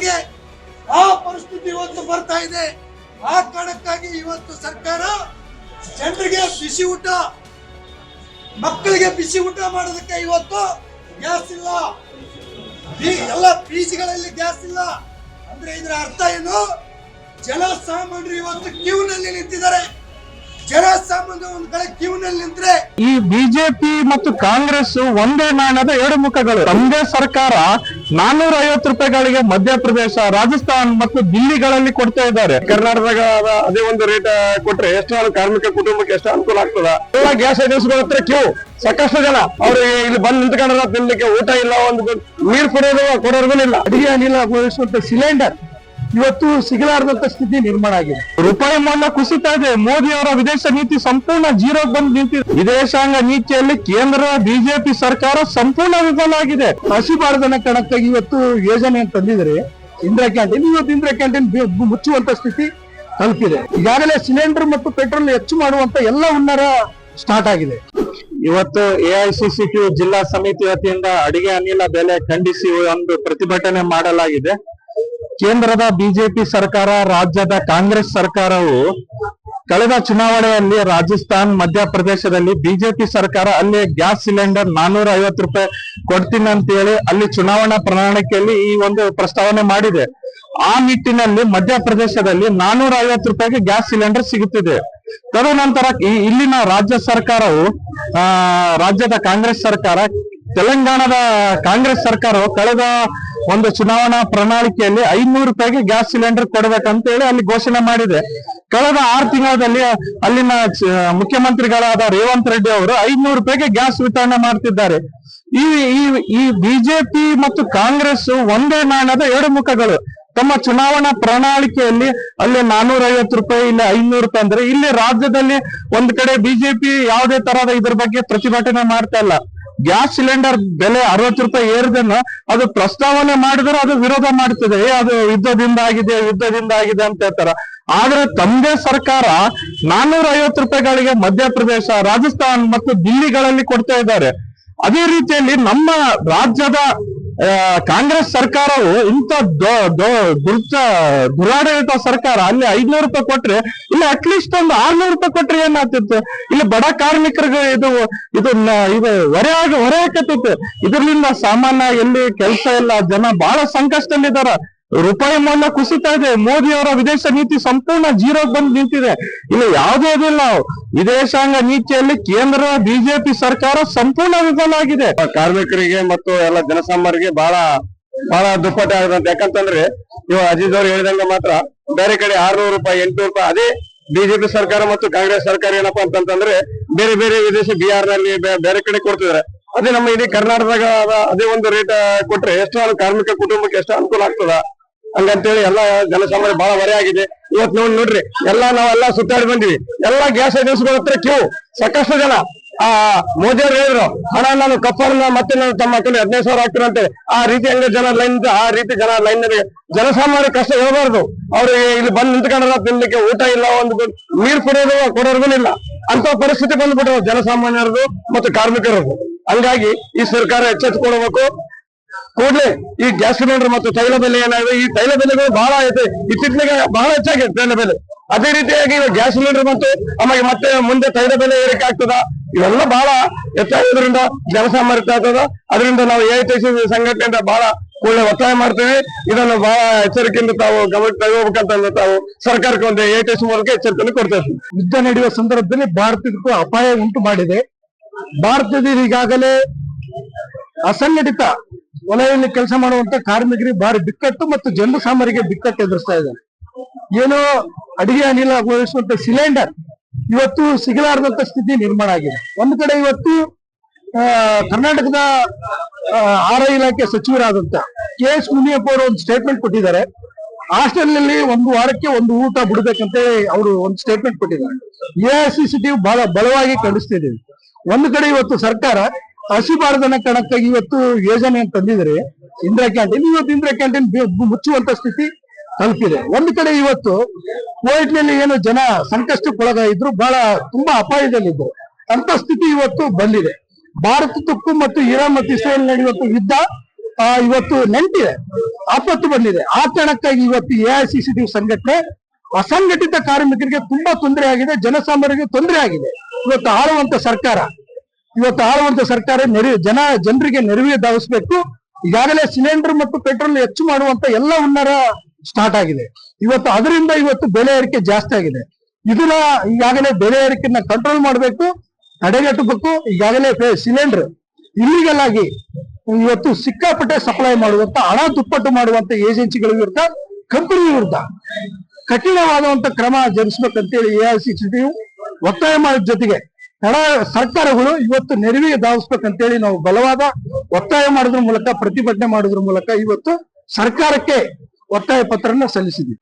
ಜನರಿಗೆ ಆ ಪರಿಸ್ಥಿತಿ ಇವತ್ತು ಬರ್ತಾ ಇದೆ. ಆ ಕಾರಣಕ್ಕಾಗಿ ಇವತ್ತು ಸರ್ಕಾರ ಜನರಿಗೆ ಬಿಸಿ ಊಟ, ಮಕ್ಕಳಿಗೆ ಬಿಸಿ ಊಟ ಮಾಡೋದಕ್ಕೆ ಇವತ್ತು ಗ್ಯಾಸ್ ಇಲ್ಲ, ಎಲ್ಲ ಪಿಜಿಗಳಲ್ಲಿ ಗ್ಯಾಸ್ ಇಲ್ಲ ಅಂದ್ರೆ ಇದರ ಅರ್ಥ ಏನು? ಜನಸಾಮಾನ್ಯರು ಇವತ್ತು ಕ್ಯೂನಲ್ಲಿ ನಿಂತಿದ್ದಾರೆ. ಜನಸಾಮಾನ್ಯ ಒಂದ್ ಕಡೆ ಕ್ಯೂನಲ್ಲಿ ನಿಂತ್ರೆ ಈ ಬಿಜೆಪಿ ಮತ್ತು ಕಾಂಗ್ರೆಸ್ ಒಂದೇ ನಾಣ್ಯದ ಎರಡು ಮುಖಗಳು. ತಮ್ಮದೇ ಸರ್ಕಾರ 450 ರೂಪಾಯಿಗಳಿಗೆ ಮಧ್ಯಪ್ರದೇಶ, ರಾಜಸ್ಥಾನ್ ಮತ್ತು ದಿಲ್ಲಿಗಳಲ್ಲಿ ಕೊಡ್ತಾ ಇದ್ದಾರೆ. ಕರ್ನಾಟಕದಾಗ ಅದೇ ಒಂದು ರೇಟ್ ಕೊಟ್ರೆ ಎಷ್ಟು ಕಾರ್ಮಿಕ ಕುಟುಂಬಕ್ಕೆ ಎಷ್ಟು ಅನುಕೂಲ ಆಗ್ತದ? ಎಲ್ಲ ಗ್ಯಾಸ್ ಏಜೆನ್ಸಿಗಳ ಹತ್ರ ಕ್ಯೂ, ಸಾಕಷ್ಟು ಜನ ಅವ್ರು ಇಲ್ಲಿ ಬಂದು ನಿಂತ್ಕೊಂಡ್ರ ತಿನ್ಲಿಕ್ಕೆ ಊಟ ಇಲ್ಲ, ಒಂದು ನೀರು ಕೊಡೋರ್ಗೂ ಇಲ್ಲ. ಅಡಿಗೆ ಅನಿಲ ಉಪಯೋಗಿಸುವಂತ ಸಿಲಿಂಡರ್ ಇವತ್ತು ಸಿಗಲಾರದಂತ ಸ್ಥಿತಿ ನಿರ್ಮಾಣ ಆಗಿದೆ. ರೂಪಾಯಿ ಮೌಲ್ಯ ಕುಸಿತಾ ಇದೆ. ಮೋದಿ ಅವರ ವಿದೇಶ ನೀತಿ ಸಂಪೂರ್ಣ ಜೀರೋಗೆ ಬಂದು ನಿಂತಿದೆ. ವಿದೇಶಾಂಗ ನೀತಿಯಲ್ಲಿ ಕೇಂದ್ರ ಬಿಜೆಪಿ ಸರ್ಕಾರ ಸಂಪೂರ್ಣ ವಿಫಲ ಆಗಿದೆ. ಹಸಿಬಾರದನ್ನ ಕಣಕ್ಕಾಗಿ ಇವತ್ತು ಯೋಜನೆ ತಂದಿದ್ರೆ ಇಂದಿರಾ ಕ್ಯಾಂಟೀನ್, ಇವತ್ತು ಇಂದಿರಾ ಕ್ಯಾಂಟೀನ್ ಮುಚ್ಚುವಂತ ಸ್ಥಿತಿ ತಲುಪಿದೆ. ಈಗಾಗಲೇ ಸಿಲಿಂಡರ್ ಮತ್ತು ಪೆಟ್ರೋಲ್ ಹೆಚ್ಚು ಮಾಡುವಂತ ಎಲ್ಲ ಹುನ್ನಾರ ಸ್ಟಾರ್ಟ್ ಆಗಿದೆ. ಇವತ್ತು ಎಐಸಿಸಿಟಿ ಜಿಲ್ಲಾ ಸಮಿತಿ ವತಿಯಿಂದ ಅಡಿಗೆ ಅನಿಲ ಬೆಲೆ ಖಂಡಿಸಿ ಒಂದು ಪ್ರತಿಭಟನೆ ಮಾಡಲಾಗಿದೆ. ಕೇಂದ್ರದ ಬಿಜೆಪಿ ಸರ್ಕಾರ, ರಾಜ್ಯದ ಕಾಂಗ್ರೆಸ್ ಸರ್ಕಾರವು ಕಳೆದ ಚುನಾವಣೆಯಲ್ಲಿ ರಾಜಸ್ಥಾನ್, ಮಧ್ಯಪ್ರದೇಶದಲ್ಲಿ ಬಿಜೆಪಿ ಸರ್ಕಾರ ಅಲ್ಲಿ ಗ್ಯಾಸ್ ಸಿಲಿಂಡರ್ 450 ರೂಪಾಯಿ ಕೊಡ್ತೀನಿ ಅಂತ ಹೇಳಿ ಅಲ್ಲಿ ಚುನಾವಣಾ ಪ್ರಣಾಳಿಕೆಯಲ್ಲಿ ಈ ಒಂದು ಪ್ರಸ್ತಾವನೆ ಮಾಡಿದೆ. ಆ ನಿಟ್ಟಿನಲ್ಲಿ ಮಧ್ಯಪ್ರದೇಶದಲ್ಲಿ 450 ರೂಪಾಯಿಗೆ ಗ್ಯಾಸ್ ಸಿಲಿಂಡರ್ ಸಿಗುತ್ತಿದೆ. ತದನಂತರ ಇಲ್ಲಿನ ರಾಜ್ಯ ಸರ್ಕಾರವು, ರಾಜ್ಯದ ಕಾಂಗ್ರೆಸ್ ಸರ್ಕಾರ, ತೆಲಂಗಾಣದ ಕಾಂಗ್ರೆಸ್ ಸರ್ಕಾರವು ಕಳೆದ ಒಂದು ಚುನಾವಣಾ ಪ್ರಣಾಳಿಕೆಯಲ್ಲಿ 500 ರೂಪಾಯಿಗೆ ಗ್ಯಾಸ್ ಸಿಲಿಂಡರ್ ಕೊಡಬೇಕಂತ ಹೇಳಿ ಅಲ್ಲಿ ಘೋಷಣೆ ಮಾಡಿದೆ. ಕಳೆದ 6 ತಿಂಗಳಲ್ಲಿ ಅಲ್ಲಿನ ಮುಖ್ಯಮಂತ್ರಿಗಳಾದ ರೇವಂತ್ ರೆಡ್ಡಿ ಅವರು 500 ರೂಪಾಯಿಗೆ ಗ್ಯಾಸ್ ವಿತರಣೆ ಮಾಡ್ತಿದ್ದಾರೆ. ಈ ಬಿಜೆಪಿ ಮತ್ತು ಕಾಂಗ್ರೆಸ್ ಒಂದೇ ನಾಣ್ಯದ ಎರಡು ಮುಖಗಳು. ತಮ್ಮ ಚುನಾವಣಾ ಪ್ರಣಾಳಿಕೆಯಲ್ಲಿ ಅಲ್ಲಿ 450 ರೂಪಾಯಿ, ಇಲ್ಲಿ 500 ರೂಪಾಯಿ ಅಂದ್ರೆ ಇಲ್ಲಿ ರಾಜ್ಯದಲ್ಲಿ ಒಂದ್ ಕಡೆ ಬಿಜೆಪಿ ಯಾವುದೇ ತರಹದ ಇದ್ರ ಬಗ್ಗೆ ಪ್ರತಿಭಟನೆ ಮಾಡ್ತಾ ಇಲ್ಲ. ಗ್ಯಾಸ್ ಸಿಲಿಂಡರ್ ಬೆಲೆ 60 ರೂಪಾಯಿ ಏರಿದನ್ನ ಅದು ಪ್ರಸ್ತಾವನೆ ಮಾಡಿದ್ರೆ ಅದು ವಿರೋಧ ಮಾಡ್ತದೆ. ಅದು ಯುದ್ಧದಿಂದ ಆಗಿದೆ ಅಂತ ಹೇಳ್ತಾರ. ಆದ್ರೆ ತಮ್ಮದೇ ಸರ್ಕಾರ 450 ರೂಪಾಯಿಗಳಿಗೆ ಮಧ್ಯಪ್ರದೇಶ, ರಾಜಸ್ಥಾನ್ ಮತ್ತು ದಿಲ್ಲಿಗಳಲ್ಲಿ ಕೊಡ್ತಾ ಇದ್ದಾರೆ. ಅದೇ ರೀತಿಯಲ್ಲಿ ನಮ್ಮ ರಾಜ್ಯದ ಕಾಂಗ್ರೆಸ್ ಸರ್ಕಾರವು ಇಂಥ ದುರಾಡಳಿತ ಸರ್ಕಾರ ಅಲ್ಲಿ 500 ರೂಪಾಯಿ ಕೊಟ್ರೆ ಇಲ್ಲಿ ಅಟ್ಲೀಸ್ಟ್ ಒಂದು 600 ರೂಪಾಯಿ ಕೊಟ್ರೆ ಏನಾಗ್ತಿತ್ತು? ಇಲ್ಲಿ ಬಡ ಕಾರ್ಮಿಕರಿಗೆ ಇದು ಹೊರೆ ಹಾಕತ್ತಿತ್ತು. ಇದರಿಂದ ಸಾಮಾನ್ಯ ಎಲ್ಲಿ ಕೆಲಸ ಇಲ್ಲ, ಜನ ಬಹಳ ಸಂಕಷ್ಟದಲ್ಲಿದ್ದಾರೆ. ರೂಪಾಯಿ ಮೌಲ್ಯ ಕುಸಿತಾ ಇದೆ. ಮೋದಿ ಅವರ ವಿದೇಶ ನೀತಿ ಸಂಪೂರ್ಣ ಜೀರೋಗೆ ಬಂದು ನಿಂತಿದೆ. ಇಲ್ಲಿ ಯಾವುದೇ ಇಲ್ಲ. ವಿದೇಶಾಂಗ ನೀತಿಯಲ್ಲಿ ಕೇಂದ್ರ ಬಿಜೆಪಿ ಸರ್ಕಾರ ಸಂಪೂರ್ಣ ವಿಫಲ ಆಗಿದೆ. ಕಾರ್ಮಿಕರಿಗೆ ಮತ್ತು ಎಲ್ಲ ಜನಸಾಮಾನ್ಯರಿಗೆ ಬಹಳ ದುಪ್ಪಟ್ಟೆ ಆಗದಂತ. ಯಾಕಂತಂದ್ರೆ ಇವಾಗ ಅಜಿತ್ ಅವ್ರು ಹೇಳಿದಂಗ ಮಾತ್ರ ಬೇರೆ ಕಡೆ 600 ರೂಪಾಯಿ, 800 ರೂಪಾಯಿ. ಅದೇ ಬಿಜೆಪಿ ಸರ್ಕಾರ ಮತ್ತು ಕಾಂಗ್ರೆಸ್ ಸರ್ಕಾರ ಏನಪ್ಪಾ ಅಂತಂದ್ರೆ ಬೇರೆ ಬೇರೆ ವಿದೇಶ ಬಿಹಾರ್ ನಲ್ಲಿ ಬೇರೆ ಕಡೆ ಕೊಡ್ತಿದ್ದಾರೆ. ಅದೇ ನಮ್ಮ ಇಡೀ ಕರ್ನಾಟಕದಾಗ ಅದೇ ಒಂದು ರೇಟ್ ಕೊಟ್ರೆ ಎಷ್ಟು ಕಾರ್ಮಿಕ ಕುಟುಂಬಕ್ಕೆ ಎಷ್ಟು ಅನುಕೂಲ ಆಗ್ತದ? ಹಂಗಂತೇಳಿ ಎಲ್ಲಾ ಜನಸಾಮಾನ್ಯ ಬಹಳ ಹೊರೆ ಆಗಿದೆ. ಇವತ್ ನೋಡ್ರಿ ನಾವೆಲ್ಲ ಸುತ್ತಾಡಿ ಬಂದಿವಿ. ಎಲ್ಲಾ ಗ್ಯಾಸ್ ಏಜೆನ್ಸಿಗಳ ಹತ್ರ ಕ್ಯೂ, ಸಾಕಷ್ಟು ಜನ. ಮೋದಿ ಅವ್ರು ಹೇಳಿದ್ರು, ಹಣ ನಾನು ಕಪ್ಪರ್ನ ಮತ್ತೆ ನಾನು ತಮ್ಮ ಅಕೌಂಟ್ 15,000 ಹಾಕ್ತೀನಿ ಅಂತೇಳಿ. ಆ ರೀತಿ ಹಂಗ ಜನ ಲೈನ್, ಆ ರೀತಿ ಜನ ಲೈನ್ ನಲ್ಲಿ ಜನಸಾಮಾನ್ಯ ಕಷ್ಟ ಹೇಳ್ಬಾರ್ದು. ಅವ್ರಿಗೆ ಇಲ್ಲಿ ಬಂದು ನಿಂತ್ಕೊಂಡ್ರ ತಿನ್ಲಿಕ್ಕೆ ಊಟ ಇಲ್ಲ, ಒಂದು ನೀರು ಕೊಡೋರ್ಗೂ ಇಲ್ಲ. ಅಂತ ಪರಿಸ್ಥಿತಿ ಬಂದ್ಬಿಟ್ಟು ಜನಸಾಮಾನ್ಯರದು ಮತ್ತು ಕಾರ್ಮಿಕರದು. ಹಂಗಾಗಿ ಈ ಸರ್ಕಾರ ಎಚ್ಚೆತ್ತುಕೊಳ್ಬೇಕು. ಕೂಡಲೇ ಈ ಗ್ಯಾಸ್ ಸಿಲಿಂಡರ್ ಮತ್ತು ತೈಲ ಬೆಲೆ ಏನಾಗಿದೆ, ಈ ತೈಲ ಬೆಲೆಗಳು ಬಹಳ ಐತೆ. ಇತ್ತೀಚೆಗೆ ಬಹಳ ಹೆಚ್ಚಾಗಿದೆ ತೈಲ ಬೆಲೆ. ಅದೇ ರೀತಿಯಾಗಿ ಗ್ಯಾಸ್ ಸಿಲಿಂಡರ್ ಮತ್ತು ಆಮೇಲೆ ಮತ್ತೆ ಮುಂದೆ ತೈಲ ಬೆಲೆ ಏರಿಕೆ ಆಗ್ತದ. ಇವೆಲ್ಲ ಬಹಳ ಹೆಚ್ಚಾಗೋದ್ರಿಂದ ಜನಸಾಮಾನ್ಯ ಆಗ್ತದ. ಅದರಿಂದ ನಾವು ಎಐಟಿಸಿ ಸಂಘಟನೆಯಿಂದ ಬಹಳ ಒಳ್ಳೆ ಒತ್ತಾಯ ಮಾಡ್ತೇವೆ. ಇದನ್ನು ಬಹಳ ಎಚ್ಚರಿಕೆಯಿಂದ ತಾವು ಗಮನಕ್ಕೆ ತಗೋಬೇಕಂತ ತಾವು ಸರ್ಕಾರಕ್ಕೆ ಒಂದು ಎಐಟಿಸಿ ಮೂಲಕ ಎಚ್ಚರಿಕೆಯನ್ನು ಕೊಡ್ತೇವೆ. ಯುದ್ಧ ನಡೆಯುವ ಸಂದರ್ಭದಲ್ಲಿ ಭಾರತಕ್ಕೂ ಅಪಾಯ ಉಂಟು ಮಾಡಿದೆ. ಭಾರತದಲ್ಲಿ ಈಗಾಗಲೇ ಅಸಂಘಟಿತ ವಲಯದಲ್ಲಿ ಕೆಲಸ ಮಾಡುವಂತ ಕಾರ್ಮಿಕರಿಗೆ ಭಾರಿ ಬಿಕ್ಕಟ್ಟು ಮತ್ತು ಜನಸಾಮಾನ್ಯರಿಗೆ ಬಿಕ್ಕಟ್ಟು ಎದುರಿಸ್ತಾ ಇದ್ದಾರೆ. ಏನೋ ಅಡಿಗೆ ಅನಿಲ ಉಪಯೋಗಿಸುವಂತ ಸಿಲಿಂಡರ್ ಇವತ್ತು ಸಿಗಲಾರದಂತ ಸ್ಥಿತಿ ನಿರ್ಮಾಣ ಆಗಿದೆ. ಒಂದು ಕಡೆ ಇವತ್ತು ಕರ್ನಾಟಕದ ಆಹಾರ ಇಲಾಖೆ ಸಚಿವರಾದಂತ KS ಮುನಿಯಪ್ಪ ಅವರು ಒಂದು ಸ್ಟೇಟ್ಮೆಂಟ್ ಕೊಟ್ಟಿದ್ದಾರೆ. ಹಾಸ್ಟೆಲ್ ನಲ್ಲಿ 1 ವಾರಕ್ಕೆ 1 ಊಟ ಬಿಡ್ಬೇಕಂತ ಅವರು ಒಂದು ಸ್ಟೇಟ್ಮೆಂಟ್ ಕೊಟ್ಟಿದ್ದಾರೆ. ಎಐಸಿಸಿಟಿ ಬಹಳ ಬಲವಾಗಿ ಖಂಡಿಸ್ತಿದ್ದೀವಿ. ಒಂದು ಕಡೆ ಇವತ್ತು ಸರ್ಕಾರ ಹಸಿಬಾರದನ್ನ ಕಣಕ್ಕಾಗಿ ಇವತ್ತು ಯೋಜನೆ ತಂದಿದ್ರೆ ಇಂದಿರಾ ಕ್ಯಾಂಟೀನ್, ಇವತ್ತು ಇಂದಿರಾ ಕ್ಯಾಂಟೀನ್ ಮುಚ್ಚುವಂತ ಸ್ಥಿತಿ ತಲುಪಿದೆ. ಒಂದು ಕಡೆ ಇವತ್ತು ಕೋವಿಡ್ನಲ್ಲಿ ಏನು ಜನ ಸಂಕಷ್ಟಕ್ಕೊಳಗ ಇದ್ರು, ಬಹಳ ತುಂಬಾ ಅಪಾಯದಲ್ಲಿದ್ರು. ಅಂತ ಸ್ಥಿತಿ ಇವತ್ತು ಬಂದಿದೆ. ಭಾರತಕ್ಕೂ ಮತ್ತು ಇರಾನ್ ಮತ್ತು ಇಸ್ರೇಲ್ ನಡೆಯುವಂತ ಯುದ್ಧ ಇವತ್ತು ನೆಂಟಿದೆ, ಆಪತ್ತು ಬಂದಿದೆ. ಆ ಕಾರಣಕ್ಕಾಗಿ ಇವತ್ತು AICCT ಸಂಘಟನೆ ಅಸಂಘಟಿತ ಕಾರ್ಮಿಕರಿಗೆ ತುಂಬಾ ತೊಂದರೆ ಆಗಿದೆ, ಜನಸಾಮಾನ್ಯರಿಗೆ ತೊಂದರೆ ಆಗಿದೆ. ಇವತ್ತು ಆಳುವಂತ ಸರ್ಕಾರ ಜನರಿಗೆ ನೆರವಿಗೆ ಧಾವಿಸಬೇಕು. ಈಗಾಗಲೇ ಸಿಲಿಂಡರ್ ಮತ್ತು ಪೆಟ್ರೋಲ್ ಹೆಚ್ಚು ಮಾಡುವಂತ ಎಲ್ಲ ಹುನ್ನಾರ ಸ್ಟಾರ್ಟ್ ಆಗಿದೆ. ಅದರಿಂದ ಬೆಲೆ ಏರಿಕೆ ಜಾಸ್ತಿ ಆಗಿದೆ. ಇದನ್ನ ಈಗಾಗಲೇ ಬೆಲೆ ಏರಿಕೆಯನ್ನ ಕಂಟ್ರೋಲ್ ಮಾಡಬೇಕು, ತಡೆಗಟ್ಟಬೇಕು. ಈಗಾಗಲೇ ಸಿಲಿಂಡರ್ ಇಲ್ಲಿಗಲ್ ಆಗಿ ಸಿಕ್ಕಾಪಟ್ಟೆ ಸಪ್ಲೈ ಮಾಡುವಂತ, ಹಣ ದುಪ್ಪಟ್ಟು ಮಾಡುವಂತ ಏಜೆನ್ಸಿಗಳ ವಿರುದ್ಧ, ಕಂಪನಿ ವಿರುದ್ಧ ಕಠಿಣವಾದಂತ ಕ್ರಮ ಜರುಗಿಸಬೇಕಂತೇಳಿ AICCT ಒತ್ತಾಯ ಮಾಡಿದ ಜೊತೆಗೆ ಸರ್ಕಾರಗಳು ನೆರವಿಗೆ ಧಾವಿಸ್ಬೇಕಂತೇಳಿ ನಾವು ಬಲವಾದ ಒತ್ತಾಯ ಮಾಡೋದ್ರ ಮೂಲಕ, ಪ್ರತಿಭಟನೆ ಮಾಡೋದ್ರ ಮೂಲಕ ಸರ್ಕಾರಕ್ಕೆ ಒತ್ತಾಯ ಪತ್ರನ ಸಲ್ಲಿಸಿದ್ವಿ.